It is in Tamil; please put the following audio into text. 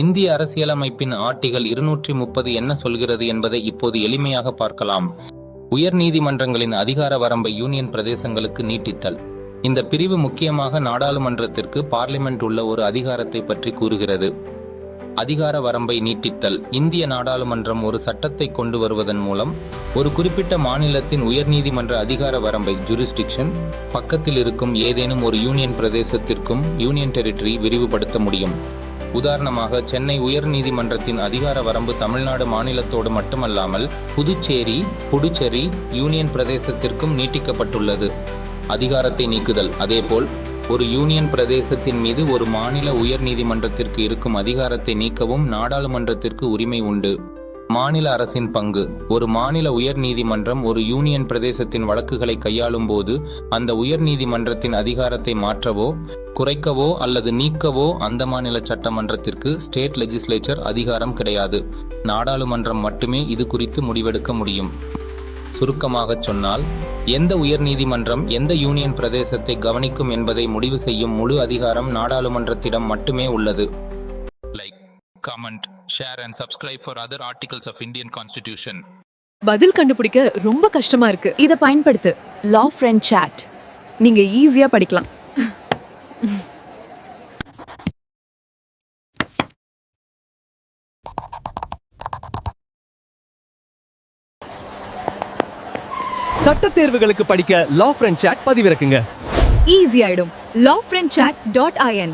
இந்திய அரசியலமைப்பின் ஆர்டிகல் 230 என்ன சொல்கிறது என்பதை இப்போது எளிமையாக பார்க்கலாம். உயர் நீதிமன்றங்களின் அதிகார வரம்பை யூனியன் பிரதேசங்களுக்கு நீட்டித்தல். இந்த பிரிவு முக்கியமாக நாடாளுமன்றத்திற்கு பார்லிமெண்ட் உள்ள ஒரு அதிகாரத்தை பற்றி கூறுகிறது. அதிகார வரம்பை நீட்டித்தல். இந்திய நாடாளுமன்றம் ஒரு சட்டத்தை கொண்டு வருவதன் மூலம் ஒரு குறிப்பிட்ட மாநிலத்தின் உயர்நீதிமன்ற அதிகார வரம்பை ஜூரிஸ்டிக்ஷன் பக்கத்தில் இருக்கும் ஏதேனும் ஒரு யூனியன் பிரதேசத்திற்கும் யூனியன் டெரிட்டரி விரிவுபடுத்த முடியும். உதாரணமாக, சென்னை உயர் நீதிமன்றத்தின் அதிகார வரம்பு தமிழ்நாடு மாநிலத்தோடு மட்டுமல்லாமல் புதுச்சேரி யூனியன் பிரதேசத்திற்கும் நீட்டிக்கப்பட்டுள்ளது. அதிகாரத்தை நீக்குதல். அதேபோல் ஒரு யூனியன் பிரதேசத்தின் மீது ஒரு மாநில உயர் நீதிமன்றத்திற்கு இருக்கும் அதிகாரத்தை நீக்கவும் நாடாளுமன்றத்திற்கு உரிமை உண்டு. மாநில அரசின் பங்கு. ஒரு மாநில உயர் நீதிமன்றம் ஒரு யூனியன் பிரதேசத்தின் வழக்குகளை கையாளும் போது அந்த உயர் நீதிமன்றத்தின் அதிகாரத்தை மாற்றவோ குறைக்கவோ அல்லது நீக்கவோ அந்த மாநில சட்டமன்றத்திற்கு ஸ்டேட் லெஜிஸ்லேச்சர் அதிகாரம் கிடையாது. நாடாளுமன்றம் மட்டுமே இது குறித்து முடிவெடுக்க முடியும். சுருக்கமாகச் சொன்னால், எந்த உயர் நீதிமன்றம் எந்த யூனியன் பிரதேசத்தை கவனிக்கும் என்பதை முடிவு செய்யும் முழு அதிகாரம் நாடாளுமன்றத்திடம் மட்டுமே உள்ளது. Like, comment, share and subscribe for other articles of Indian Constitution. பதில் கண்டுபிடிக்க ரொம்ப கஷ்டமா இருக்கு. இத பயன்படுத்து. லா ஃப்ரெண்ட் சாட். நீங்க ஈஸியா படிக்கலாம். சட்ட தேர்வுகளுக்கு படிக்க லா ஃப்ரெண்ட் சாட் பதிவிறக்குங்க. ஈஸி ஆயிடும். lawfriendchat.in